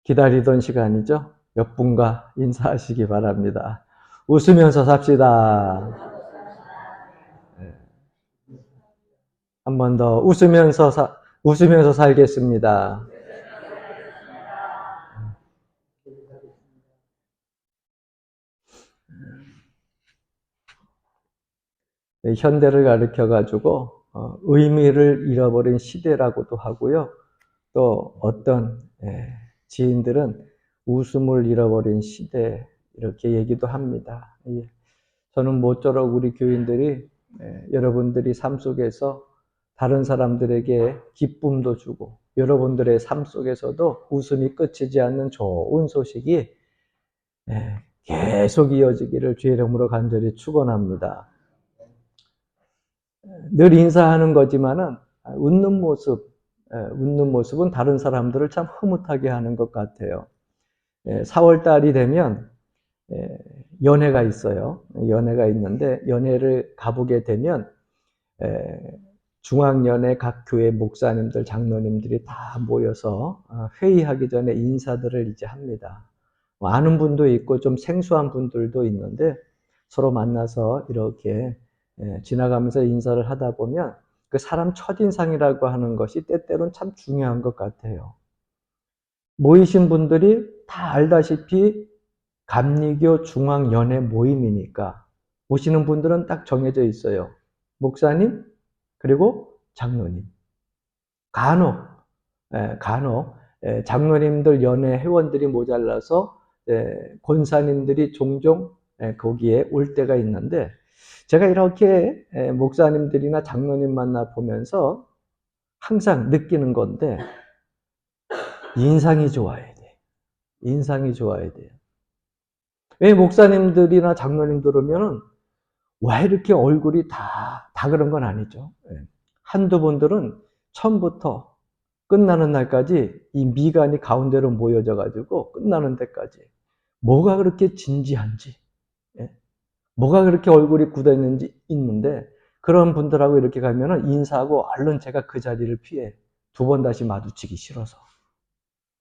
기다리던 시간이죠. 몇 분과 인사하시기 바랍니다. 웃으면서 삽시다. 한 번 더 웃으면서 살겠습니다. 현대를 가리켜가지고 의미를 잃어버린 시대라고도 하고요. 또 어떤 지인들은 웃음을 잃어버린 시대 이렇게 얘기도 합니다. 저는 모쪼록 우리 교인들이 여러분들이 삶 속에서 다른 사람들에게 기쁨도 주고 여러분들의 삶 속에서도 웃음이 끝이지 않는 좋은 소식이 계속 이어지기를 주의 이름으로 간절히 축원합니다. 늘 인사하는 거지만은 웃는 모습은 다른 사람들을 참 흐뭇하게 하는 것 같아요. 4월 달이 되면 연회가 있어요. 연회가 있는데 연회를 가보게 되면 중앙연회 각 교회 목사님들, 장로님들이 다 모여서 회의하기 전에 인사들을 이제 합니다. 아는 분도 있고 좀 생소한 분들도 있는데 서로 만나서 이렇게 지나가면서 인사를 하다 보면 그 사람 첫인상이라고 하는 것이 때때로는 참 중요한 것 같아요. 모이신 분들이 다 알다시피 감리교 중앙연회 모임이니까 오시는 분들은 딱 정해져 있어요. 목사님, 그리고 장로님. 간혹 장로님들 연회 회원들이 모자라서 권사님들이 종종 거기에 올 때가 있는데 제가 이렇게 목사님들이나 장로님 만나 보면서 항상 느끼는 건데 인상이 좋아야 돼. 인상이 좋아야 돼요. 왜 목사님들이나 장로님들 오면은 왜 이렇게 얼굴이 다 그런 건 아니죠. 한두 분들은 처음부터 끝나는 날까지 이 미간이 가운데로 모여져 가지고 끝나는 데까지 뭐가 그렇게 진지한지, 뭐가 그렇게 얼굴이 굳어 있는데 그런 분들하고 이렇게 가면은 인사하고 얼른 제가 그 자리를 피해. 두 번 다시 마주치기 싫어서.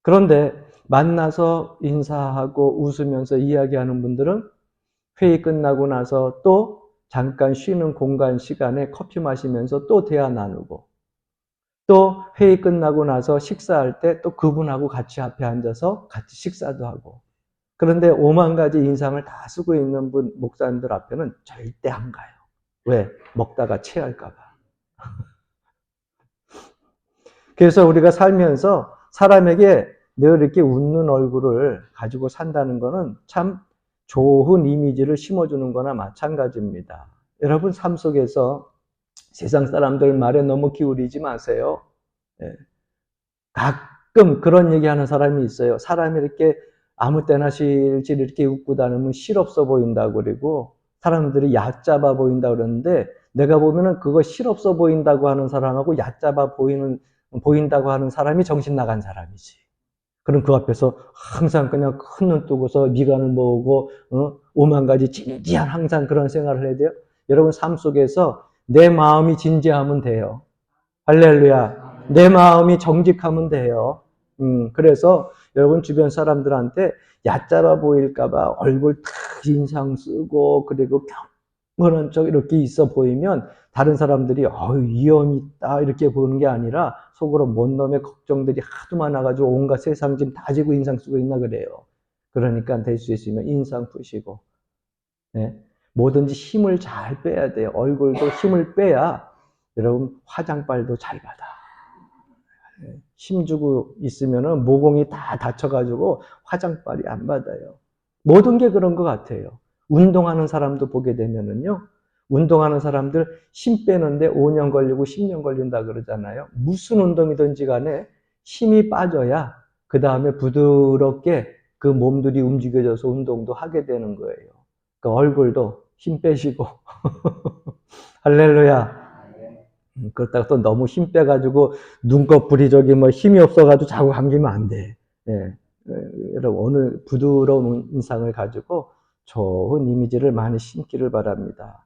그런데 만나서 인사하고 웃으면서 이야기하는 분들은 회의 끝나고 나서 또 잠깐 쉬는 공간 시간에 커피 마시면서 또 대화 나누고 또 회의 끝나고 나서 식사할 때 또 그분하고 같이 앞에 앉아서 같이 식사도 하고 그런데 5만 가지 인상을 다 쓰고 있는 목사님들 앞에는 절대 안 가요. 왜? 먹다가 체할까 봐. 그래서 우리가 살면서 사람에게 늘 이렇게 웃는 얼굴을 가지고 산다는 것은 참 좋은 이미지를 심어주는 거나 마찬가지입니다. 여러분 삶 속에서 세상 사람들 말에 너무 기울이지 마세요. 가끔 그런 얘기하는 사람이 있어요. 사람이 이렇게 아무 때나 실질 이렇게 웃고 다니면 실없어 보인다고 그러고 사람들이 얕잡아 보인다고 그러는데 내가 보면은 그거 실없어 보인다고 하는 사람하고 얕잡아 보인다고 하는 사람이 정신 나간 사람이지. 그럼 그 앞에서 항상 그냥 큰 눈 뜨고서 미간을 모으고 5만 가지 진지한 항상 그런 생활을 해야 돼요. 여러분 삶 속에서 내 마음이 진지하면 돼요. 할렐루야. 내 마음이 정직하면 돼요. 그래서 여러분 주변 사람들한테 얕잡아 보일까봐 얼굴 탁 인상 쓰고 그리고 경건한 척 이렇게 있어 보이면 다른 사람들이 위험 있다 이렇게 보는 게 아니라 속으로 뭔 놈의 걱정들이 하도 많아가지고 온갖 세상 짐 다 지고 인상 쓰고 있나 그래요. 그러니까 될 수 있으면 인상 푸시고 뭐든지 힘을 잘 빼야 돼요. 얼굴도 힘을 빼야 여러분 화장빨도 잘 받아. 힘주고 있으면은 모공이 다 다쳐가지고 화장빨이 안 받아요. 모든 게 그런 것 같아요. 운동하는 사람도 보게 되면은요. 운동하는 사람들 힘 빼는데 5년 걸리고 10년 걸린다 그러잖아요. 무슨 운동이든지 간에 힘이 빠져야 그 다음에 부드럽게 그 몸들이 움직여져서 운동도 하게 되는 거예요. 그러니까 얼굴도 힘 빼시고 할렐루야. 그렇다고 또 너무 힘 빼가지고 눈꺼풀이 저기 뭐 힘이 없어가지고 자꾸 감기면 안 돼. 여러분 오늘 부드러운 인상을 가지고 좋은 이미지를 많이 심기를 바랍니다.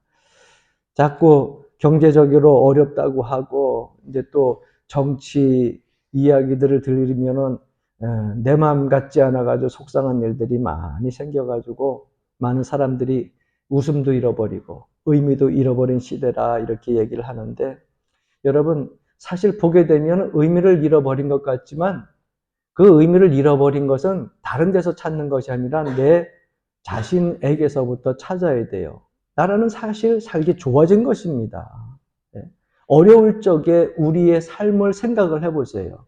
자꾸 경제적으로 어렵다고 하고 이제 또 정치 이야기들을 들으면은 내 마음 같지 않아가지고 속상한 일들이 많이 생겨가지고 많은 사람들이 웃음도 잃어버리고 의미도 잃어버린 시대라 이렇게 얘기를 하는데, 여러분 사실 보게 되면 의미를 잃어버린 것 같지만 그 의미를 잃어버린 것은 다른 데서 찾는 것이 아니라 내 자신에게서부터 찾아야 돼요. 나라는 사실 살기 좋아진 것입니다. 어려울 적에 우리의 삶을 생각을 해보세요.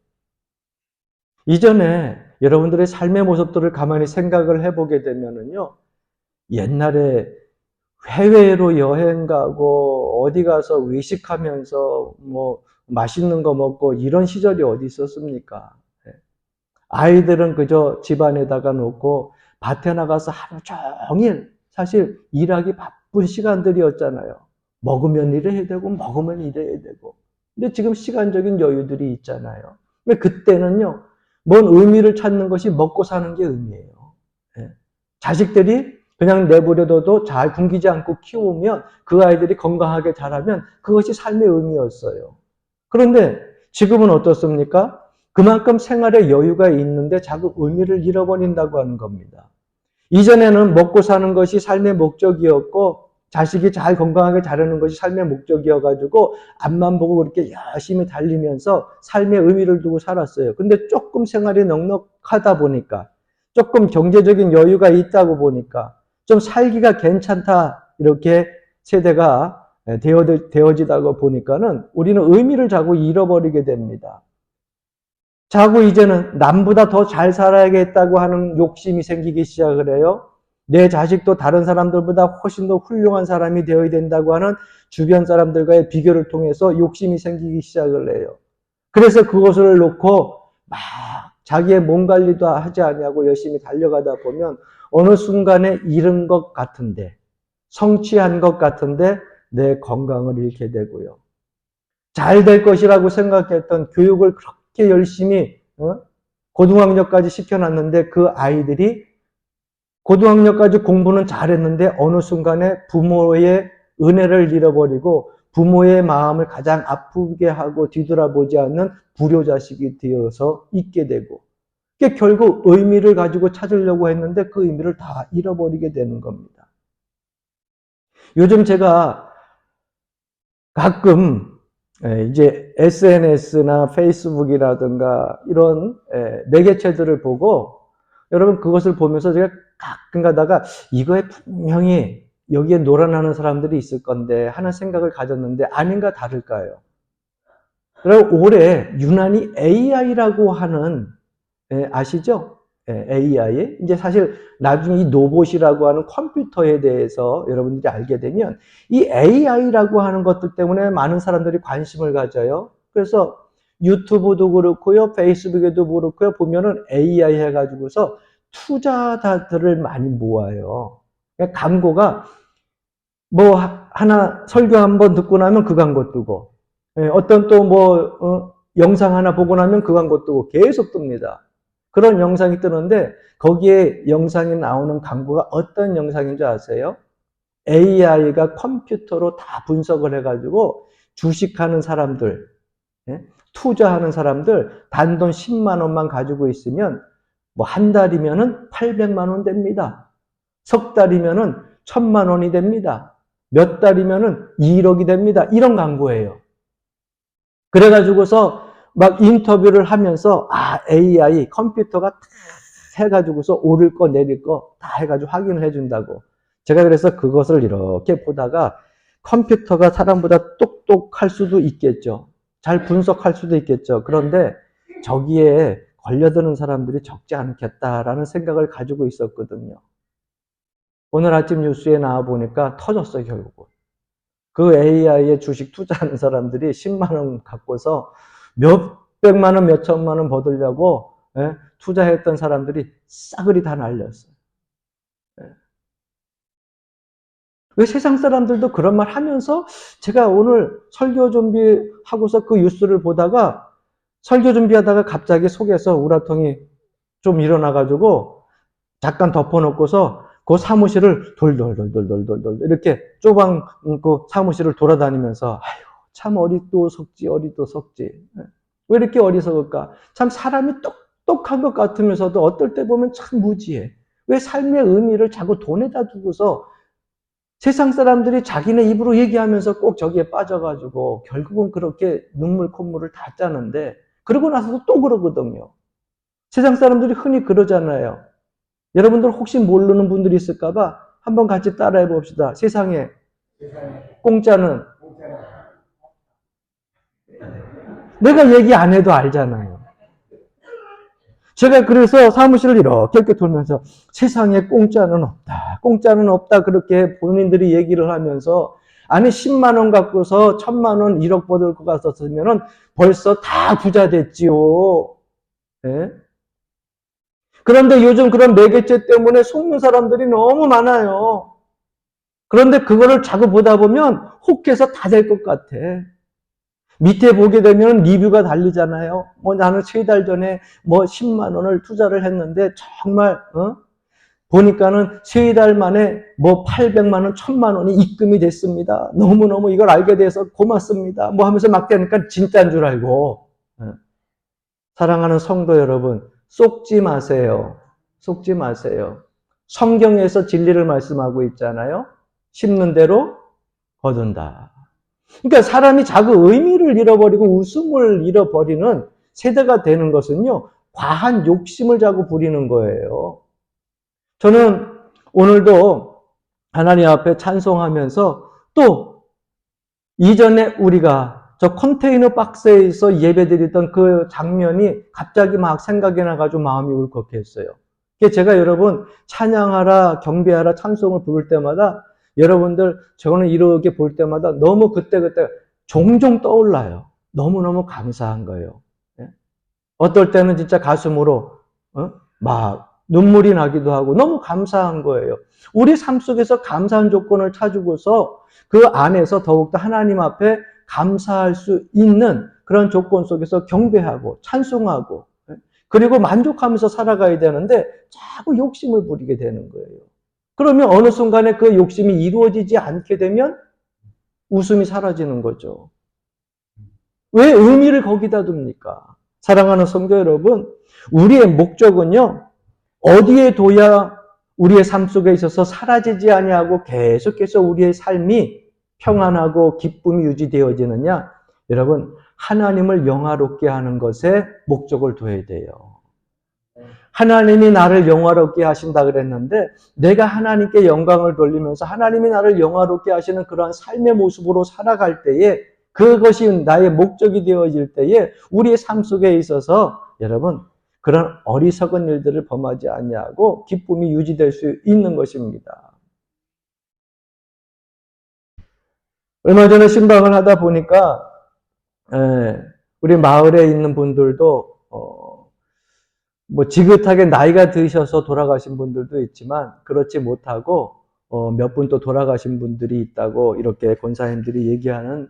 이전에 여러분들의 삶의 모습들을 가만히 생각을 해보게 되면은요, 옛날에 해외로 여행 가고 어디 가서 외식하면서 뭐 맛있는 거 먹고 이런 시절이 어디 있었습니까? 아이들은 그저 집안에다가 놓고 밭에 나가서 하루 종일 사실 일하기 바쁜 시간들이었잖아요. 먹으면 이래야 되고 먹으면 이래야 되고. 근데 지금 시간적인 여유들이 있잖아요. 근데 그때는요, 뭔 의미를 찾는 것이 먹고 사는 게 의미예요. 자식들이 그냥 내버려둬도 잘 굶기지 않고 키우면 그 아이들이 건강하게 자라면 그것이 삶의 의미였어요. 그런데 지금은 어떻습니까? 그만큼 생활에 여유가 있는데 자꾸 의미를 잃어버린다고 하는 겁니다. 이전에는 먹고 사는 것이 삶의 목적이었고 자식이 잘 건강하게 자라는 것이 삶의 목적이어가지고 앞만 보고 그렇게 열심히 달리면서 삶의 의미를 두고 살았어요. 근데 조금 생활이 넉넉하다 보니까, 조금 경제적인 여유가 있다고 보니까, 좀 살기가 괜찮다 이렇게 세대가 되어지다고 보니까는 우리는 의미를 자꾸 잃어버리게 됩니다. 자꾸 이제는 남보다 더 잘 살아야겠다고 하는 욕심이 생기기 시작을 해요. 내 자식도 다른 사람들보다 훨씬 더 훌륭한 사람이 되어야 된다고 하는 주변 사람들과의 비교를 통해서 욕심이 생기기 시작을 해요. 그래서 그것을 놓고 막 자기의 몸 관리도 하지 않냐고 열심히 달려가다 보면 어느 순간에 잃은 것 같은데, 성취한 것 같은데 내 건강을 잃게 되고요. 잘 될 것이라고 생각했던 교육을 그렇게 열심히 고등학년까지 시켜놨는데 그 아이들이 고등학년까지 공부는 잘했는데 어느 순간에 부모의 은혜를 잃어버리고 부모의 마음을 가장 아프게 하고 뒤돌아보지 않는 불효자식이 되어서 있게 되고, 그게 결국 의미를 가지고 찾으려고 했는데 그 의미를 다 잃어버리게 되는 겁니다. 요즘 제가 가끔 이제 SNS나 페이스북이라든가 이런 매개체들을 보고, 여러분 그것을 보면서 제가 가끔 가다가 이거에 분명히 여기에 놀아나는 사람들이 있을 건데 하는 생각을 가졌는데 아닌가 다를까요? 그리고 올해 유난히 AI라고 하는, 아시죠? AI. 이제 사실 나중에 이 로봇이라고 하는 컴퓨터에 대해서 여러분들이 알게 되면 이 AI라고 하는 것들 때문에 많은 사람들이 관심을 가져요. 그래서 유튜브도 그렇고요, 페이스북에도 그렇고요, 보면은 AI 해가지고서 투자자들을 많이 모아요. 그러니까 광고가 뭐 하나 설교 한번 듣고 나면 그 광고 뜨고, 어떤 또 뭐 영상 하나 보고 나면 그 광고 뜨고 계속 뜹니다. 그런 영상이 뜨는데 거기에 영상이 나오는 광고가 어떤 영상인 줄 아세요? AI가 컴퓨터로 다 분석을 해가지고 주식하는 사람들, 투자하는 사람들 단돈 10만 원만 가지고 있으면 뭐 한 달이면은 800만 원 됩니다. 석 달이면은 1000만 원이 됩니다. 몇 달이면은 2억이 됩니다. 이런 광고예요. 그래가지고서 막 인터뷰를 하면서 AI 컴퓨터가 다 해가지고서 오를 거 내릴 거 다 해가지고 확인을 해준다고. 제가 그래서 그것을 이렇게 보다가 컴퓨터가 사람보다 똑똑할 수도 있겠죠. 잘 분석할 수도 있겠죠. 그런데 저기에 걸려드는 사람들이 적지 않겠다라는 생각을 가지고 있었거든요. 오늘 아침 뉴스에 나와 보니까 터졌어요, 결국은. 그 AI에 주식 투자하는 사람들이 10만 원 갖고서 몇백만 원, 몇천만 원 버으려고 투자했던 사람들이 싸그리 다 날렸어요. 왜 세상 사람들도 그런 말 하면서, 제가 오늘 설교 준비하고서 그 뉴스를 보다가 설교 준비하다가 갑자기 속에서 우라통이 좀 일어나가지고 잠깐 덮어놓고서 그 사무실을 돌돌돌돌돌돌돌 이렇게 좁은 그 사무실을 돌아다니면서 아유 참 어리도 석지 왜 이렇게 어리석을까? 참 사람이 똑똑한 것 같으면서도 어떨 때 보면 참 무지해. 왜 삶의 의미를 자꾸 돈에다 두고서 세상 사람들이 자기네 입으로 얘기하면서 꼭 저기에 빠져가지고 결국은 그렇게 눈물 콧물을 다 짜는데 그러고 나서도 또 그러거든요. 세상 사람들이 흔히 그러잖아요. 여러분들 혹시 모르는 분들이 있을까봐 한번 같이 따라해 봅시다. 세상에 공짜는 내가 얘기 안 해도 알잖아요. 제가 그래서 사무실을 이렇게 돌면서 세상에 공짜는 없다. 공짜는 없다. 그렇게 본인들이 얘기를 하면서 아니 10만 원 갖고서 1000만 원 1억 버을 것 같았으면 벌써 다 부자 됐지요. 네? 그런데 요즘 그런 매개체 때문에 속는 사람들이 너무 많아요. 그런데 그거를 자꾸 보다 보면 혹해서 다 될 것 같아. 밑에 보게 되면 리뷰가 달리잖아요. 뭐 나는 3달 전에 뭐 10만 원을 투자를 했는데 정말 보니까는 3달 만에 뭐 800만 원, 1000만 원이 입금이 됐습니다. 너무너무 이걸 알게 돼서 고맙습니다. 뭐 하면서 막 되니까 진짜인 줄 알고. 사랑하는 성도 여러분, 속지 마세요. 속지 마세요. 성경에서 진리를 말씀하고 있잖아요. 심는 대로 거둔다. 그러니까 사람이 자꾸 의미를 잃어버리고 웃음을 잃어버리는 세대가 되는 것은요, 과한 욕심을 자꾸 부리는 거예요. 저는 오늘도 하나님 앞에 찬송하면서 또 이전에 우리가 저 컨테이너 박스에서 예배드리던 그 장면이 갑자기 막 생각이 나가지고 마음이 울컥했어요. 제가 여러분 찬양하라, 경배하라, 찬송을 부를 때마다 여러분들 저는 이렇게 볼 때마다 너무 그때그때 종종 떠올라요. 너무너무 감사한 거예요. 어떨 때는 진짜 가슴으로 막 눈물이 나기도 하고 너무 감사한 거예요. 우리 삶 속에서 감사한 조건을 찾고서 그 안에서 더욱더 하나님 앞에 감사할 수 있는 그런 조건 속에서 경배하고 찬송하고 그리고 만족하면서 살아가야 되는데 자꾸 욕심을 부리게 되는 거예요. 그러면 어느 순간에 그 욕심이 이루어지지 않게 되면 웃음이 사라지는 거죠. 왜 의미를 거기다 둡니까? 사랑하는 성도 여러분, 우리의 목적은요, 어디에 둬야 우리의 삶 속에 있어서 사라지지 아니하고 계속해서 우리의 삶이 평안하고 기쁨이 유지되어지느냐? 여러분, 하나님을 영화롭게 하는 것에 목적을 둬야 돼요. 하나님이 나를 영화롭게 하신다 그랬는데 내가 하나님께 영광을 돌리면서 하나님이 나를 영화롭게 하시는 그러한 삶의 모습으로 살아갈 때에 그것이 나의 목적이 되어질 때에 우리의 삶 속에 있어서 여러분 그런 어리석은 일들을 범하지 아니하고 기쁨이 유지될 수 있는 것입니다. 얼마 전에 신방을 하다 보니까 우리 마을에 있는 분들도 뭐 지긋하게 나이가 드셔서 돌아가신 분들도 있지만 그렇지 못하고 몇 분 또 돌아가신 분들이 있다고 이렇게 권사님들이 얘기하는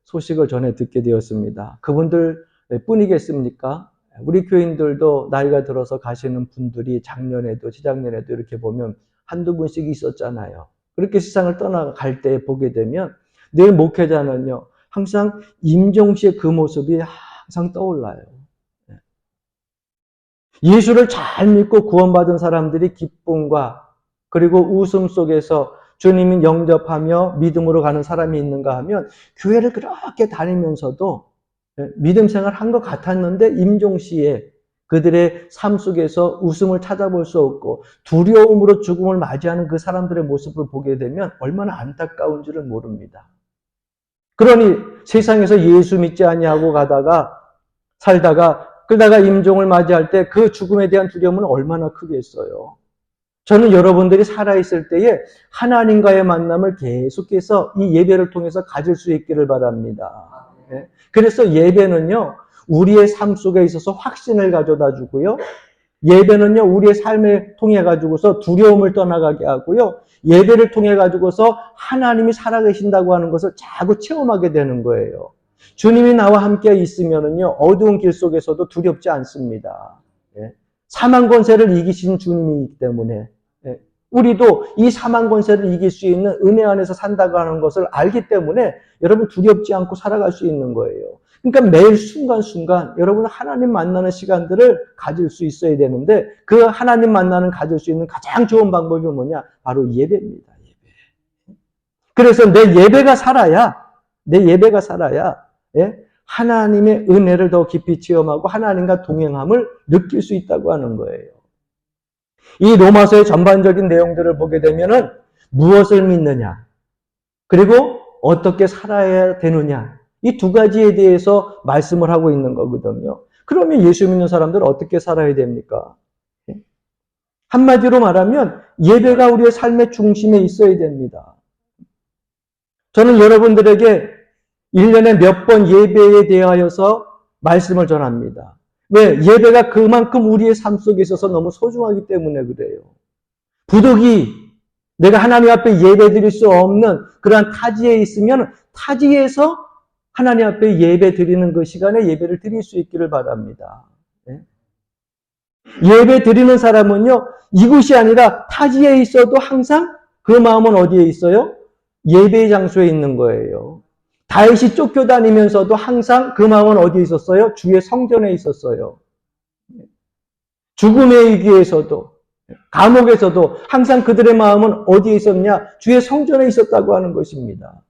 소식을 전해 듣게 되었습니다. 그분들 뿐이겠습니까? 우리 교인들도 나이가 들어서 가시는 분들이 작년에도 재작년에도 이렇게 보면 한두 분씩 있었잖아요. 그렇게 세상을 떠나갈 때 보게 되면 늘 목회자는요. 항상 임종시의 그 모습이 항상 떠올라요. 예수를 잘 믿고 구원받은 사람들이 기쁨과 그리고 웃음 속에서 주님이 영접하며 믿음으로 가는 사람이 있는가 하면 교회를 그렇게 다니면서도 믿음 생활 한 것 같았는데 임종시에 그들의 삶 속에서 웃음을 찾아볼 수 없고 두려움으로 죽음을 맞이하는 그 사람들의 모습을 보게 되면 얼마나 안타까운 줄을 모릅니다. 그러니 세상에서 예수 믿지 아니하고 살다가 그러다가 임종을 맞이할 때 그 죽음에 대한 두려움은 얼마나 크겠어요. 저는 여러분들이 살아있을 때에 하나님과의 만남을 계속해서 이 예배를 통해서 가질 수 있기를 바랍니다. 그래서 예배는요, 우리의 삶 속에 있어서 확신을 가져다 주고요. 예배는요, 우리의 삶을 통해 가지고서 두려움을 떠나가게 하고요. 예배를 통해 가지고서 하나님이 살아계신다고 하는 것을 자꾸 체험하게 되는 거예요. 주님이 나와 함께 있으면은요, 어두운 길 속에서도 두렵지 않습니다. 사망 권세를 이기신 주님이기 때문에 우리도 이 사망 권세를 이길 수 있는 은혜 안에서 산다고 하는 것을 알기 때문에 여러분 두렵지 않고 살아갈 수 있는 거예요. 그러니까 매일 순간순간 여러분 하나님 만나는 시간들을 가질 수 있어야 되는데 그 하나님 만나는 가질 수 있는 가장 좋은 방법이 뭐냐? 바로 예배입니다. 예배. 그래서 내 예배가 살아야 예? 하나님의 은혜를 더 깊이 체험하고 하나님과 동행함을 느낄 수 있다고 하는 거예요. 이 로마서의 전반적인 내용들을 보게 되면은 무엇을 믿느냐, 그리고 어떻게 살아야 되느냐, 이 두 가지에 대해서 말씀을 하고 있는 거거든요. 그러면 예수 믿는 사람들은 어떻게 살아야 됩니까? 한마디로 말하면 예배가 우리의 삶의 중심에 있어야 됩니다. 저는 여러분들에게 1년에 몇 번 예배에 대하여서 말씀을 전합니다. 왜? 예배가 그만큼 우리의 삶 속에 있어서 너무 소중하기 때문에 그래요. 부득이 내가 하나님 앞에 예배 드릴 수 없는 그러한 타지에 있으면 타지에서 하나님 앞에 예배 드리는 그 시간에 예배를 드릴 수 있기를 바랍니다. 예배 드리는 사람은요, 이곳이 아니라 타지에 있어도 항상 그 마음은 어디에 있어요? 예배의 장소에 있는 거예요. 다윗이 쫓겨다니면서도 항상 그 마음은 어디에 있었어요? 주의 성전에 있었어요. 죽음의 위기에서도, 감옥에서도 항상 그들의 마음은 어디에 있었냐? 주의 성전에 있었다고 하는 것입니다.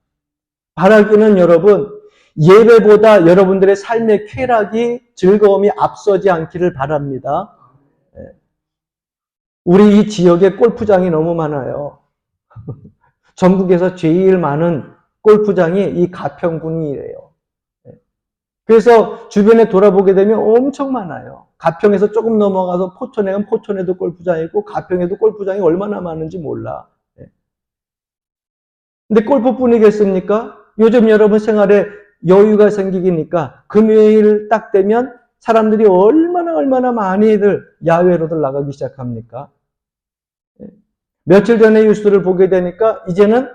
바라기는 여러분, 예배보다 여러분들의 삶의 쾌락이, 즐거움이 앞서지 않기를 바랍니다. 우리 이 지역에 골프장이 너무 많아요. 전국에서 제일 많은 골프장이 이 가평군이에요. 그래서 주변에 돌아보게 되면 엄청 많아요. 가평에서 조금 넘어가서 포천에 가면 포천에도 골프장이 있고 가평에도 골프장이 얼마나 많은지 몰라. 근데 골프뿐이겠습니까? 요즘 여러분 생활에 여유가 생기니까 금요일 딱 되면 사람들이 얼마나 많이들 야외로들 나가기 시작합니까? 며칠 전에 뉴스를 보게 되니까 이제는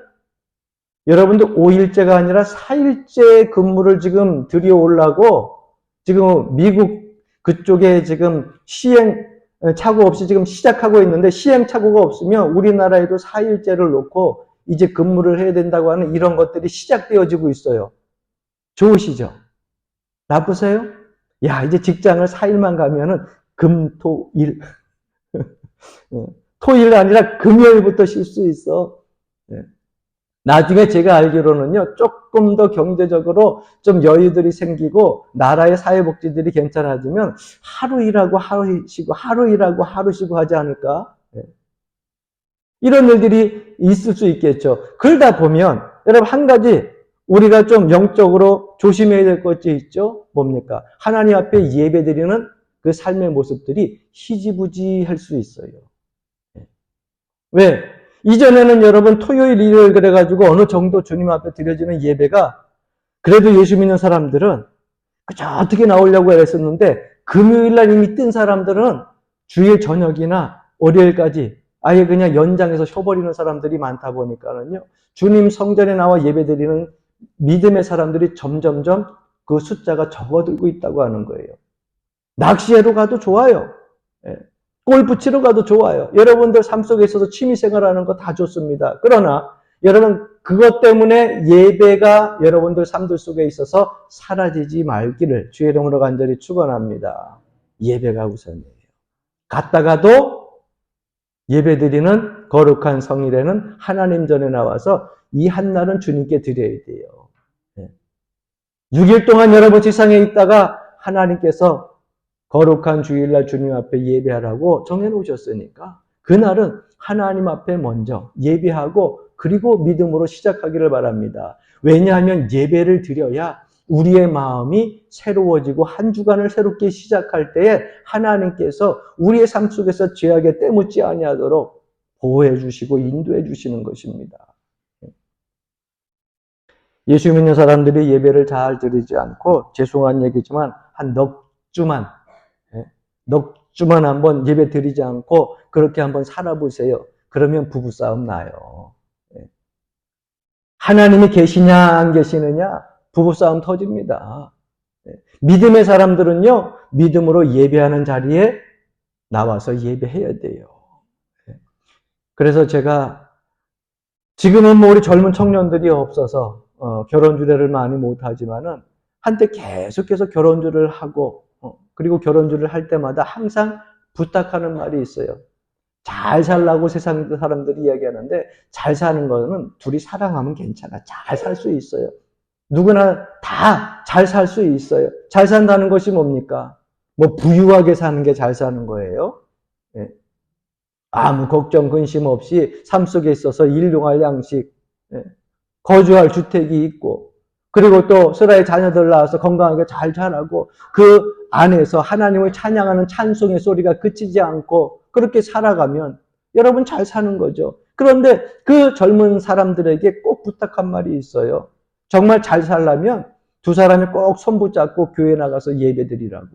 여러분들 5일째가 아니라 4일째 근무를 지금 들여오려고 지금 미국 그쪽에 지금 시행착오 없이 지금 시작하고 있는데 시행착오가 없으면 우리나라에도 4일째를 놓고 이제 근무를 해야 된다고 하는 이런 것들이 시작되어지고 있어요. 좋으시죠? 나쁘세요? 야, 이제 직장을 4일만 가면은 금, 토, 일. 토요일 아니라 금요일부터 쉴 수 있어. 나중에 제가 알기로는요, 조금 더 경제적으로 좀 여유들이 생기고, 나라의 사회복지들이 괜찮아지면 하루 일하고 하루 쉬고, 하루 일하고 하루 쉬고 하지 않을까? 이런 일들이 있을 수 있겠죠. 그러다 보면, 여러분, 한 가지 우리가 좀 영적으로 조심해야 될 것이 있죠? 뭡니까? 하나님 앞에 예배드리는 그 삶의 모습들이 희지부지할 수 있어요. 왜? 이전에는 여러분 토요일, 일요일 그래가지고 어느 정도 주님 앞에 드려지는 예배가 그래도 예수 믿는 사람들은 그저 어떻게 나오려고 했었는데 금요일 날 이미 뜬 사람들은 주일 저녁이나 월요일까지 아예 그냥 연장해서 쉬어버리는 사람들이 많다 보니까는요. 주님 성전에 나와 예배드리는 믿음의 사람들이 점점점 그 숫자가 적어들고 있다고 하는 거예요. 낚시하러 가도 좋아요. 골프 치러 가도 좋아요. 여러분들 삶 속에 있어서 취미생활하는 거 다 좋습니다. 그러나 여러분 그것 때문에 예배가 여러분들 삶들 속에 있어서 사라지지 말기를 주의 이름으로 간절히 축원합니다. 예배가 우선이에요. 갔다가도 예배드리는 거룩한 성일에는 하나님 전에 나와서 이 한날은 주님께 드려야 돼요. 6일 동안 여러분 지상에 있다가 하나님께서 거룩한 주일날 주님 앞에 예배하라고 정해놓으셨으니까 그날은 하나님 앞에 먼저 예배하고 그리고 믿음으로 시작하기를 바랍니다. 왜냐하면 예배를 드려야 우리의 마음이 새로워지고 한 주간을 새롭게 시작할 때에 하나님께서 우리의 삶 속에서 죄악에 때묻지 아니하도록 보호해 주시고 인도해 주시는 것입니다. 예수 믿는 사람들이 예배를 잘 드리지 않고 죄송한 얘기지만 한 넉 주만 한번 예배 드리지 않고 그렇게 한번 살아보세요. 그러면 부부싸움 나요. 하나님이 계시냐 안 계시느냐 부부싸움 터집니다. 믿음의 사람들은요. 믿음으로 예배하는 자리에 나와서 예배해야 돼요. 그래서 제가 지금은 뭐 우리 젊은 청년들이 없어서 결혼 주례를 많이 못하지만은 한때 계속해서 결혼 주례를 하고 그리고 결혼 주례를 할 때마다 항상 부탁하는 말이 있어요. 잘 살라고 세상 사람들이 이야기하는데 잘 사는 거는 둘이 사랑하면 괜찮아. 잘 살 수 있어요. 누구나 다 잘 살 수 있어요. 잘 산다는 것이 뭡니까? 뭐 부유하게 사는 게 잘 사는 거예요. 예. 아무 걱정 근심 없이 삶 속에 있어서 일용할 양식, 예. 거주할 주택이 있고 그리고 또 스라의 자녀들 낳아서 건강하게 잘 자라고 그 안에서 하나님을 찬양하는 찬송의 소리가 그치지 않고 그렇게 살아가면 여러분 잘 사는 거죠. 그런데 그 젊은 사람들에게 꼭 부탁한 말이 있어요. 정말 잘 살려면 두 사람이 꼭 손 붙잡고 교회 나가서 예배드리라고.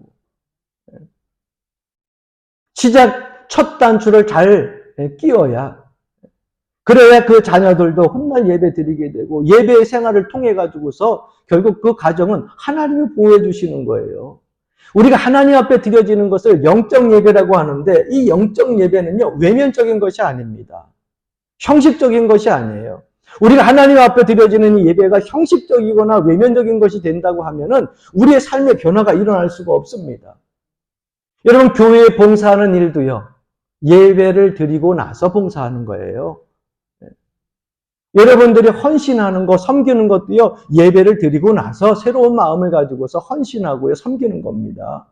시작 첫 단추를 잘 끼워야 그래야 그 자녀들도 훗날 예배 드리게 되고 예배의 생활을 통해 가지고서 결국 그 가정은 하나님이 보호해 주시는 거예요. 우리가 하나님 앞에 드려지는 것을 영적 예배라고 하는데 이 영적 예배는요 외면적인 것이 아닙니다. 형식적인 것이 아니에요. 우리가 하나님 앞에 드려지는 이 예배가 형식적이거나 외면적인 것이 된다고 하면은 우리의 삶의 변화가 일어날 수가 없습니다. 여러분 교회에 봉사하는 일도요. 예배를 드리고 나서 봉사하는 거예요. 여러분들이 헌신하는 거, 섬기는 것도요. 예배를 드리고 나서 새로운 마음을 가지고서 헌신하고요. 섬기는 겁니다.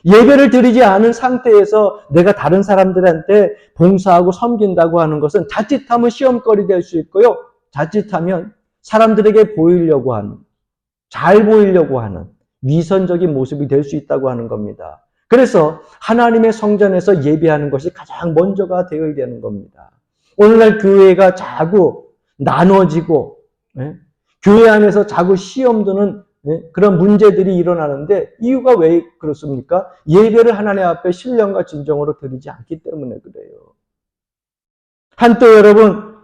예배를 드리지 않은 상태에서 내가 다른 사람들한테 봉사하고 섬긴다고 하는 것은 자칫하면 시험거리 될 수 있고요. 자칫하면 사람들에게 보이려고 하는, 잘 보이려고 하는 위선적인 모습이 될 수 있다고 하는 겁니다. 그래서 하나님의 성전에서 예배하는 것이 가장 먼저가 되어야 되는 겁니다. 오늘날 교회가 자꾸 나눠지고 교회 안에서 자꾸 시험 드는 그런 문제들이 일어나는데 이유가 왜 그렇습니까? 예배를 하나님 앞에 신령과 진정으로 드리지 않기 때문에 그래요. 한때 여러분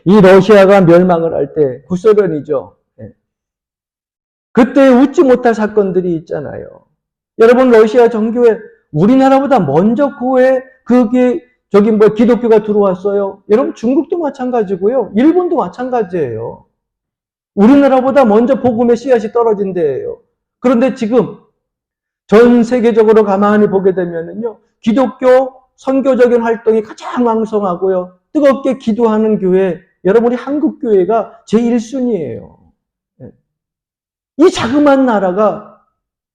이 러시아가 멸망을 할 때 구소련이죠. 그때 웃지 못할 사건들이 있잖아요. 여러분 러시아 정교회 우리나라보다 먼저 교회 그게 저기 뭐 기독교가 들어왔어요. 여러분 중국도 마찬가지고요. 일본도 마찬가지예요. 우리나라보다 먼저 복음의 씨앗이 떨어진 데예요. 그런데 지금 전 세계적으로 가만히 보게 되면은요. 기독교 선교적인 활동이 가장 왕성하고요. 뜨겁게 기도하는 교회, 여러분이 한국 교회가 제1순위예요. 이 자그마한 나라가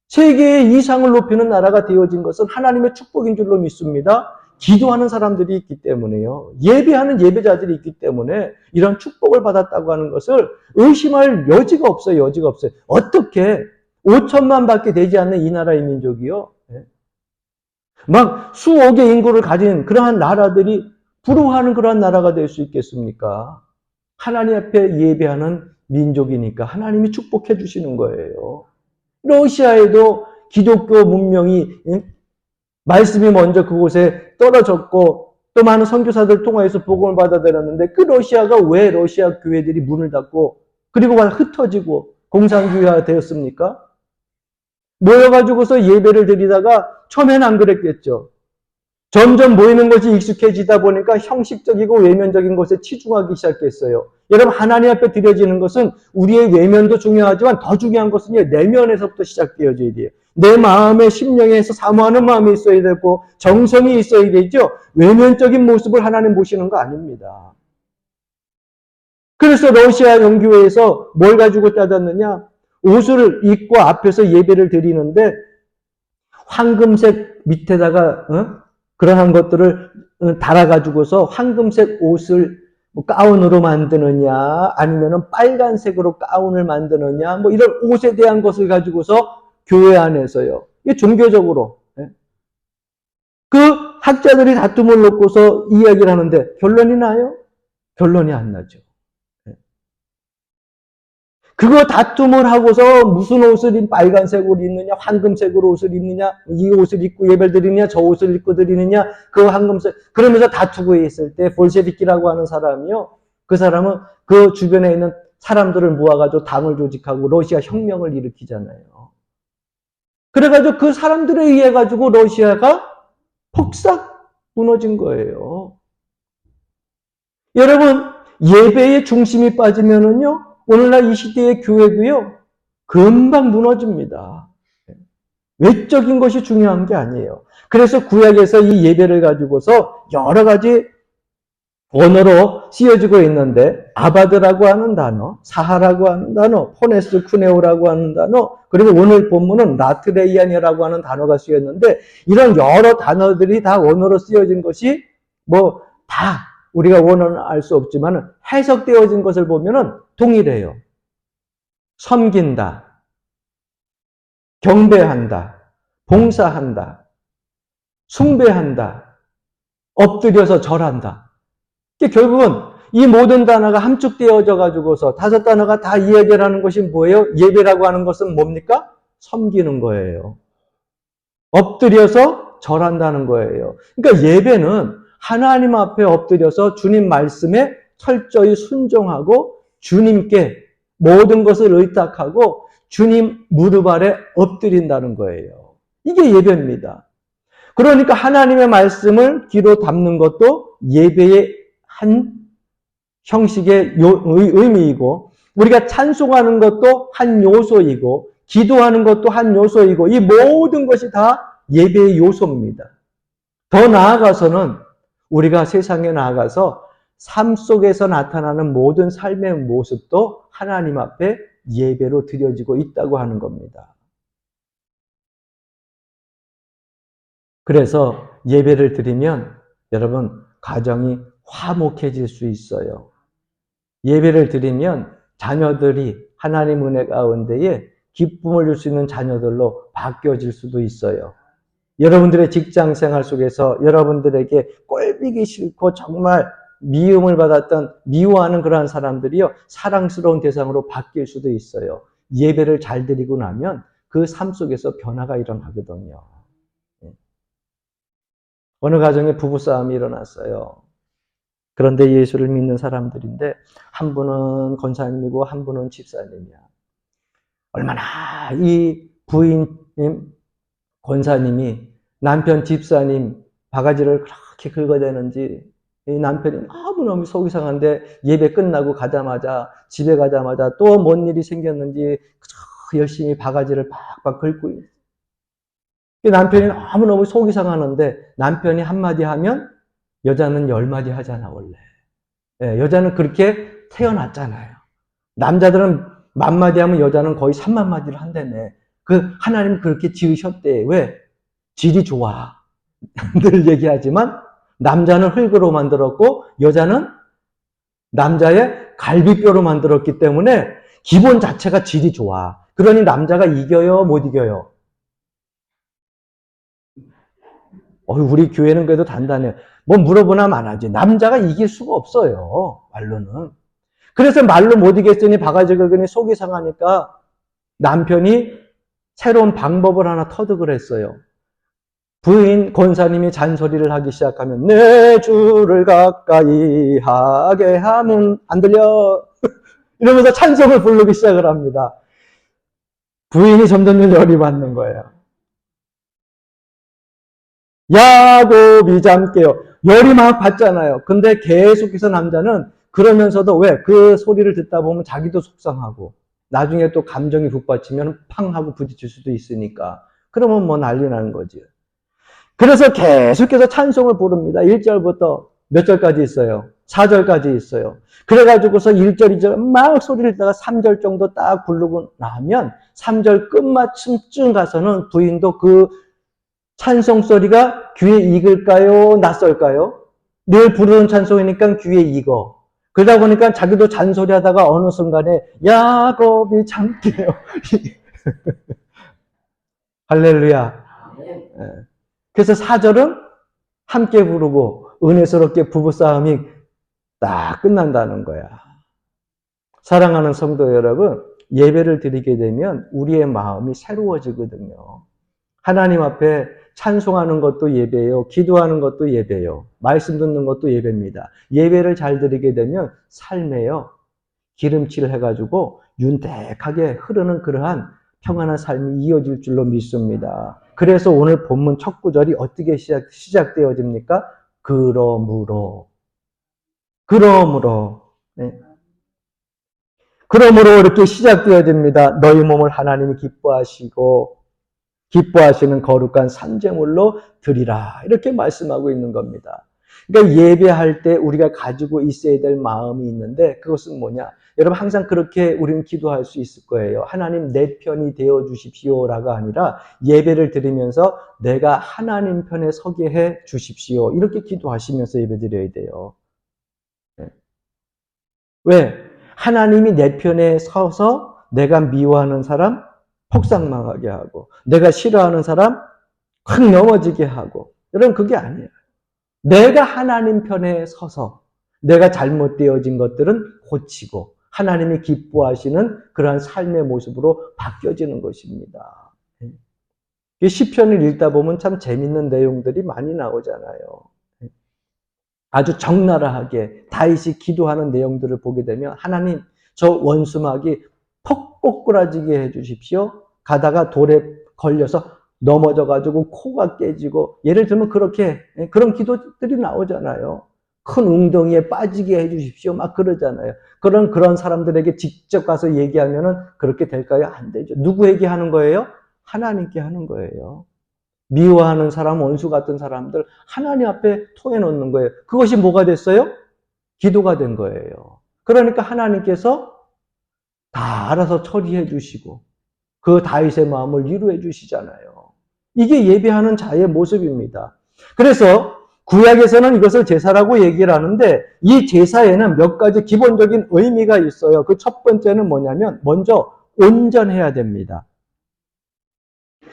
세계의 이상을 높이는 나라가 되어진 것은 하나님의 축복인 줄로 믿습니다. 기도하는 사람들이 있기 때문에요. 예배하는 예배자들이 있기 때문에 이런 축복을 받았다고 하는 것을 의심할 여지가 없어요. 여지가 없어요. 어떻게 5천만 밖에 되지 않는 이 나라의 민족이요. 막 수억의 인구를 가진 그러한 나라들이 부러워하는 그러한 나라가 될 수 있겠습니까? 하나님 앞에 예배하는 민족이니까 하나님이 축복해 주시는 거예요. 러시아에도 기독교 문명이 말씀이 먼저 그곳에 떨어졌고 또 많은 선교사들 통해서 복음을 받아들였는데 그 러시아가 왜 러시아 교회들이 문을 닫고 그리고 흩어지고 공산주의화 되었습니까? 모여가지고서 예배를 드리다가 처음엔 안 그랬겠죠. 점점 모이는 것이 익숙해지다 보니까 형식적이고 외면적인 것에 치중하기 시작했어요. 여러분 하나님 앞에 드려지는 것은 우리의 외면도 중요하지만 더 중요한 것은 내면에서부터 시작되어져야 돼요. 내 마음의 심령에서 사모하는 마음이 있어야 되고 정성이 있어야 되죠. 외면적인 모습을 하나님 보시는 거 아닙니다. 그래서 러시아 영교회에서 뭘 가지고 따졌느냐? 옷을 입고 앞에서 예배를 드리는데 황금색 밑에다가 그러한 것들을 달아가지고서 황금색 옷을 뭐 가운으로 만드느냐 아니면은 빨간색으로 가운을 만드느냐 뭐 이런 옷에 대한 것을 가지고서 교회 안에서요. 이게 종교적으로 그 학자들이 다툼을 놓고서 이야기를 하는데 결론이 나요? 결론이 안 나죠. 그거 다툼을 하고서 무슨 옷을 빨간색으로 입느냐, 황금색으로 옷을 입느냐, 이 옷을 입고 예배를 드리느냐, 저 옷을 입고 드리느냐, 그 황금색, 그러면서 다투고 있을 때 볼셰비키라고 하는 사람이요. 그 사람은 그 주변에 있는 사람들을 모아가지고 당을 조직하고 러시아 혁명을 일으키잖아요. 그래가지고 그 사람들에 의해 가지고 러시아가 폭삭 무너진 거예요. 여러분, 예배의 중심이 빠지면은요, 오늘날 이 시대의 교회도요, 금방 무너집니다. 외적인 것이 중요한 게 아니에요. 그래서 구약에서 이 예배를 가지고서 여러 가지 언어로 쓰여지고 있는데, 아바드라고 하는 단어, 사하라고 하는 단어, 포네스 쿠네오라고 하는 단어, 그리고 오늘 본문은 나트레이안이라고 하는 단어가 쓰였는데, 이런 여러 단어들이 다 언어로 쓰여진 것이 다 우리가 원어는 알 수 없지만 해석되어진 것을 보면은 동일해요. 섬긴다, 경배한다, 봉사한다, 숭배한다, 엎드려서 절한다. 결국은 이 모든 단어가 함축되어져 가지고서 5단어가 다 이야기를 하는 것이 뭐예요? 예배라고 하는 것은 뭡니까? 섬기는 거예요. 엎드려서 절한다는 거예요. 그러니까 예배는 하나님 앞에 엎드려서 주님 말씀에 철저히 순종하고 주님께 모든 것을 의탁하고 주님 무릎 아래 엎드린다는 거예요. 이게 예배입니다. 그러니까 하나님의 말씀을 귀로 담는 것도 예배의 한 형식의 의미이고, 우리가 찬송하는 것도 한 요소이고, 기도하는 것도 한 요소이고, 이 모든 것이 다 예배의 요소입니다. 더 나아가서는 우리가 세상에 나아가서 삶 속에서 나타나는 모든 삶의 모습도 하나님 앞에 예배로 드려지고 있다고 하는 겁니다. 그래서 예배를 드리면 여러분, 가정이 화목해질 수 있어요. 예배를 드리면 자녀들이 하나님 은혜 가운데에 기쁨을 줄 수 있는 자녀들로 바뀌어질 수도 있어요. 여러분들의 직장 생활 속에서 여러분들에게 꼴보기 싫고 정말 미움을 받았던, 미워하는 그러한 사람들이요, 사랑스러운 대상으로 바뀔 수도 있어요. 예배를 잘 드리고 나면 그 삶 속에서 변화가 일어나거든요. 어느 가정에 부부싸움이 일어났어요. 그런데 예수를 믿는 사람들인데 한 분은 권사님이고 한 분은 집사님이야. 얼마나 이 부인님, 권사님이 남편 집사님 바가지를 그렇게 긁어대는지, 이 남편이 너무너무 속이 상한데 예배 끝나고 가자마자, 집에 가자마자 또 뭔 일이 생겼는지 열심히 바가지를 팍팍 긁고 있어요. 남편이 너무너무 속이 상하는데 남편이 한마디 하면 여자는 10마디 하잖아, 원래. 여자는 그렇게 태어났잖아요. 남자들은 10,000마디 하면 여자는 거의 30,000마디를 한다며. 하나님 그렇게 지으셨대. 왜? 질이 좋아. 늘 얘기하지만 남자는 흙으로 만들었고 여자는 남자의 갈비뼈로 만들었기 때문에 기본 자체가 질이 좋아. 그러니 남자가 이겨요, 못 이겨요? 우리 교회는 그래도 단단해요. 물어보나 말하지. 남자가 이길 수가 없어요, 말로는. 그래서 말로 못 이겼으니 바가지 긁으니 속이 상하니까 남편이 새로운 방법을 하나 터득을 했어요. 부인 권사님이 잔소리를 하기 시작하면 내 주를 가까이 하게 하면 안 들려 이러면서 찬송을 부르기 시작을 합니다. 부인이 점점 열이 받는 거예요. 야곱이 잠깨요. 열이 막 받잖아요. 근데 계속해서 남자는 그러면서도 왜? 그 소리를 듣다 보면 자기도 속상하고 나중에 또 감정이 북받치면 팡 하고 부딪힐 수도 있으니까 그러면 난리 나는 거지. 그래서 계속해서 찬송을 부릅니다. 1절부터 몇 절까지 있어요? 4절까지 있어요. 그래가지고서 1절, 2절 막 소리를 듣다가 3절 정도 딱 부르고 나면 3절 끝마침쯤 가서는 부인도 그 찬송 소리가 귀에 익을까요? 낯설까요? 늘 부르는 찬송이니까 귀에 익어. 그러다 보니까 자기도 잔소리하다가 어느 순간에 야곱이 잠깨요. 할렐루야. 그래서 4절은 함께 부르고 은혜스럽게 부부싸움이 딱 끝난다는 거야. 사랑하는 성도 여러분, 예배를 드리게 되면 우리의 마음이 새로워지거든요. 하나님 앞에 찬송하는 것도 예배예요. 기도하는 것도 예배예요. 말씀 듣는 것도 예배입니다. 예배를 잘 드리게 되면 삶에요, 기름칠을 해가지고 윤택하게 흐르는 그러한 평안한 삶이 이어질 줄로 믿습니다. 그래서 오늘 본문 첫 구절이 어떻게 시작되어집니까? 그러므로 그러므로, 네. 그러므로 이렇게 시작되어집니다. 너희 몸을 하나님이 기뻐하시는 거룩한 산제물로 드리라. 이렇게 말씀하고 있는 겁니다. 그러니까 예배할 때 우리가 가지고 있어야 될 마음이 있는데 그것은 뭐냐? 여러분 항상 그렇게 우리는 기도할 수 있을 거예요. 하나님 내 편이 되어 주십시오라가 아니라 예배를 드리면서 내가 하나님 편에 서게 해 주십시오. 이렇게 기도하시면서 예배 드려야 돼요. 왜? 하나님이 내 편에 서서 내가 미워하는 사람 폭삭망하게 하고 내가 싫어하는 사람 확 넘어지게 하고 여러분 그게 아니에요. 내가 하나님 편에 서서 내가 잘못되어진 것들은 고치고 하나님이 기뻐하시는 그러한 삶의 모습으로 바뀌어지는 것입니다. 시편을 읽다 보면 참 재밌는 내용들이 많이 나오잖아요. 아주 적나라하게 다윗이 기도하는 내용들을 보게 되면 하나님 저 원수막이 퍽 꼬꾸라지게 해주십시오. 가다가 돌에 걸려서 넘어져가지고 코가 깨지고 예를 들면 그렇게 그런 기도들이 나오잖아요. 큰 웅덩이에 빠지게 해주십시오. 막 그러잖아요. 그런 사람들에게 직접 가서 얘기하면은 그렇게 될까요? 안 되죠. 누구에게 하는 거예요? 하나님께 하는 거예요. 미워하는 사람, 원수 같은 사람들 하나님 앞에 토해놓는 거예요. 그것이 뭐가 됐어요? 기도가 된 거예요. 그러니까 하나님께서 다 알아서 처리해 주시고 그 다윗의 마음을 위로해 주시잖아요. 이게 예배하는 자의 모습입니다. 그래서 구약에서는 이것을 제사라고 얘기를 하는데 이 제사에는 몇 가지 기본적인 의미가 있어요. 그 첫 번째는 뭐냐면 먼저 온전해야 됩니다.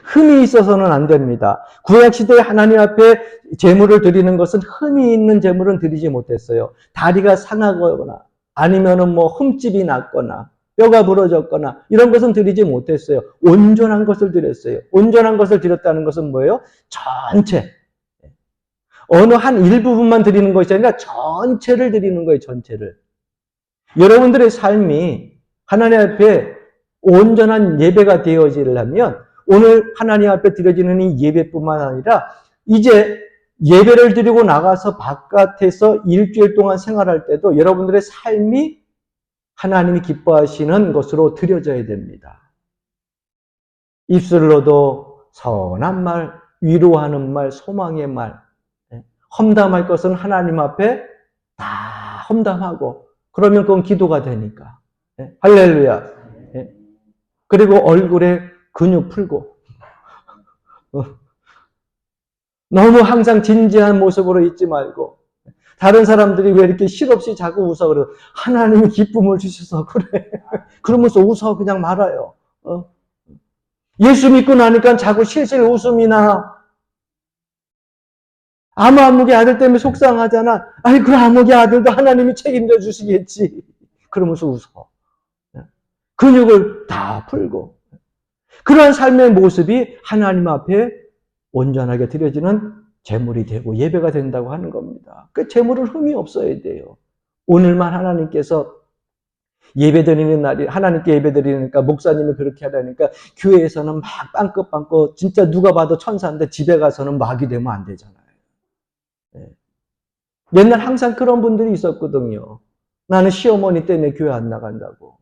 흠이 있어서는 안 됩니다. 구약시대에 하나님 앞에 제물을 드리는 것은 흠이 있는 제물은 드리지 못했어요. 다리가 상하거나 아니면은 뭐 흠집이 났거나 뼈가 부러졌거나 이런 것은 드리지 못했어요. 온전한 것을 드렸어요. 온전한 것을 드렸다는 것은 뭐예요? 전체. 어느 한 일부분만 드리는 것이 아니라 전체를 드리는 거예요. 전체를. 여러분들의 삶이 하나님 앞에 온전한 예배가 되어지려면 오늘 하나님 앞에 드려지는 이 예배뿐만 아니라 이제 예배를 드리고 나가서 바깥에서 일주일 동안 생활할 때도 여러분들의 삶이 하나님이 기뻐하시는 것으로 드려져야 됩니다. 입술로도 선한 말, 위로하는 말, 소망의 말, 험담할 것은 하나님 앞에 다 험담하고 그러면 그건 기도가 되니까. 할렐루야. 그리고 얼굴에 근육 풀고 너무 항상 진지한 모습으로 있지 말고 다른 사람들이 왜 이렇게 실없이 자꾸 웃어 그래요. 하나님이 기쁨을 주셔서 그래. 그러면서 웃어 그냥 말아요. 예수 믿고 나니까 자꾸 실실 웃음이 나. 암흑의 아들 때문에 속상하잖아. 아니 그 암흑의 아들도 하나님이 책임져 주시겠지. 그러면서 웃어. 근육을 다 풀고 그러한 삶의 모습이 하나님 앞에 온전하게 드려지는 제물이 되고 예배가 된다고 하는 겁니다. 그 제물은 흠이 없어야 돼요. 오늘만 하나님께서 예배드리는 날이 하나님께 예배드리니까 목사님이 그렇게 하라니까 교회에서는 막 빵긋빵긋 진짜 누가 봐도 천사인데 집에 가서는 막이 되면 안 되잖아요. 옛날 항상 그런 분들이 있었거든요. 나는 시어머니 때문에 교회 안 나간다고.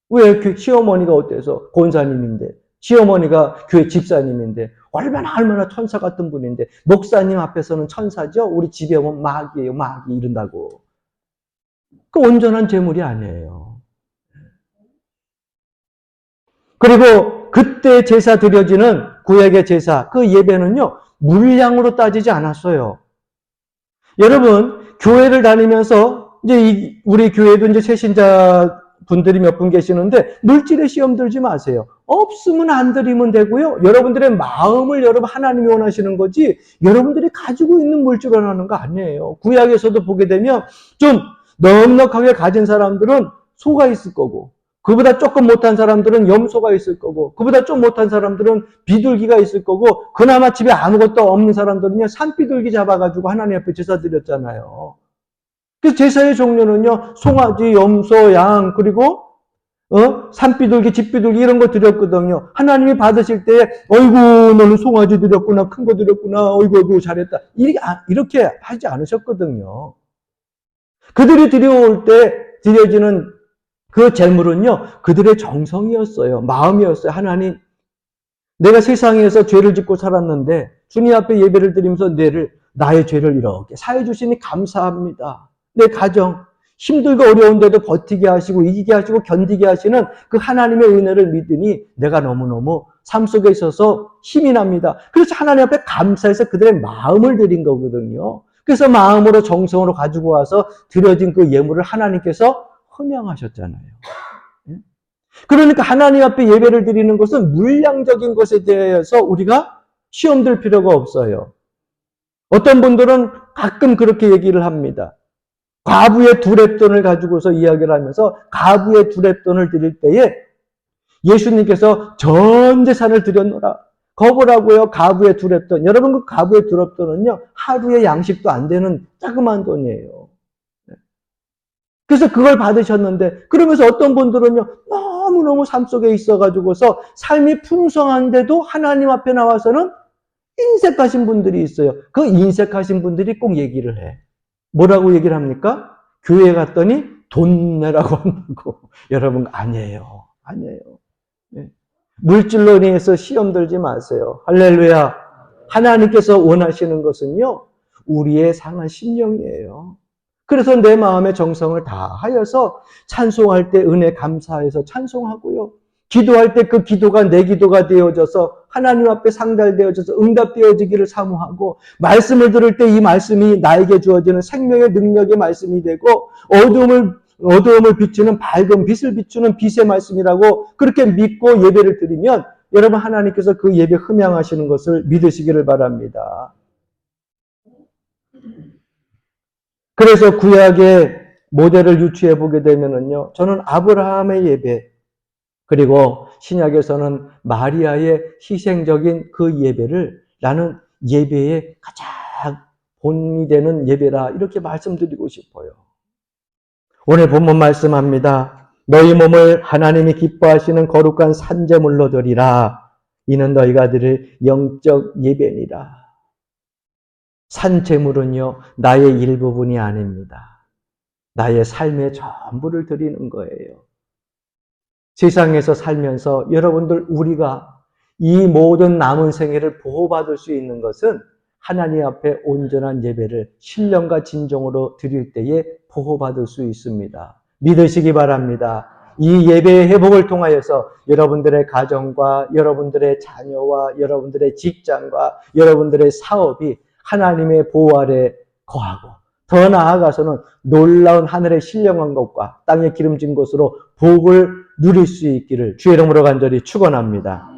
왜 시어머니가 어때서 권사님인데 시어머니가 교회 집사님인데 얼마나 천사 같은 분인데 목사님 앞에서는 천사죠. 우리 집에 오면 마귀예요. 마귀 이런다고. 그 온전한 제물이 아니에요. 그리고 그때 제사 드려지는 구약의 제사 그 예배는요. 물량으로 따지지 않았어요. 여러분 교회를 다니면서 이제 우리 교회도 이제 새신자 분들이 몇 분 계시는데 물질의 시험 들지 마세요. 없으면 안 드리면 되고요. 여러분들의 마음을 여러분 하나님이 원하시는 거지 여러분들이 가지고 있는 물질을 원하는 거 아니에요. 구약에서도 보게 되면 좀 넉넉하게 가진 사람들은 소가 있을 거고 그보다 조금 못한 사람들은 염소가 있을 거고 그보다 좀 못한 사람들은 비둘기가 있을 거고 그나마 집에 아무것도 없는 사람들은요 산비둘기 잡아가지고 하나님 앞에 제사 드렸잖아요. 그 제사의 종류는요 송아지, 염소, 양 그리고 산비둘기, 집비둘기 이런 거 드렸거든요. 하나님이 받으실 때 어이구 너는 송아지 드렸구나 큰 거 드렸구나 어이구 잘했다 이렇게 하지 않으셨거든요. 그들이 드려올 때 드려지는 그 제물은요, 그들의 정성이었어요. 마음이었어요. 하나님, 내가 세상에서 죄를 짓고 살았는데 주님 앞에 예배를 드리면서 나의 죄를 이렇게 사해 주시니 감사합니다. 내 가정 힘들고 어려운데도 버티게 하시고 이기게 하시고 견디게 하시는 그 하나님의 은혜를 믿으니 내가 너무너무 삶 속에 있어서 힘이 납니다. 그래서 하나님 앞에 감사해서 그들의 마음을 드린 거거든요. 그래서 마음으로 정성으로 가지고 와서 드려진 그 예물을 하나님께서 흠양하셨잖아요. 그러니까 하나님 앞에 예배를 드리는 것은 물량적인 것에 대해서 우리가 시험 들 필요가 없어요. 어떤 분들은 가끔 그렇게 얘기를 합니다. 과부의 두렙돈을 가지고서 이야기를 하면서 과부의 두렙돈을 드릴 때에 예수님께서 전 재산을 드렸노라. 거부라고요. 과부의 두렙돈. 여러분 그 과부의 두렙돈은요. 하루의 양식도 안 되는 자그마한 돈이에요. 그래서 그걸 받으셨는데 그러면서 어떤 분들은요. 너무너무 삶 속에 있어가지고서 삶이 풍성한데도 하나님 앞에 나와서는 인색하신 분들이 있어요. 그 인색하신 분들이 꼭 얘기를 해. 뭐라고 얘기를 합니까? 교회 갔더니 돈 내라고 한다고. 여러분 아니에요. 아니에요. 네. 물질로 인해서 시험 들지 마세요. 할렐루야. 하나님께서 원하시는 것은요. 우리의 상한 심령이에요. 그래서 내 마음의 정성을 다하여서 찬송할 때 은혜 감사해서 찬송하고요. 기도할 때 그 기도가 내 기도가 되어져서 하나님 앞에 상달되어져서 응답되어지기를 사모하고 말씀을 들을 때 이 말씀이 나에게 주어지는 생명의 능력의 말씀이 되고 어두움을 비추는 밝은 빛을 비추는 빛의 말씀이라고 그렇게 믿고 예배를 드리면 여러분 하나님께서 그 예배 흠양하시는 것을 믿으시기를 바랍니다. 그래서 구약의 모델을 유추해 보게 되면은요, 저는 아브라함의 예배, 그리고 신약에서는 마리아의 희생적인 그 예배를 나는 예배의 가장 본이 되는 예배라 이렇게 말씀드리고 싶어요. 오늘 본문 말씀합니다. 너희 몸을 하나님이 기뻐하시는 거룩한 산제물로 드리라. 이는 너희가 드릴 영적 예배니라. 산제물은요, 나의 일부분이 아닙니다. 나의 삶의 전부를 드리는 거예요. 세상에서 살면서 여러분들 우리가 이 모든 남은 생애를 보호받을 수 있는 것은 하나님 앞에 온전한 예배를 신령과 진정으로 드릴 때에 보호받을 수 있습니다. 믿으시기 바랍니다. 이 예배의 회복을 통하여서 여러분들의 가정과 여러분들의 자녀와 여러분들의 직장과 여러분들의 사업이 하나님의 보호 아래 거하고 더 나아가서는 놀라운 하늘의 신령한 것과 땅에 기름진 것으로 복을 누릴 수 있기를 주의 이름으로 간절히 축원합니다.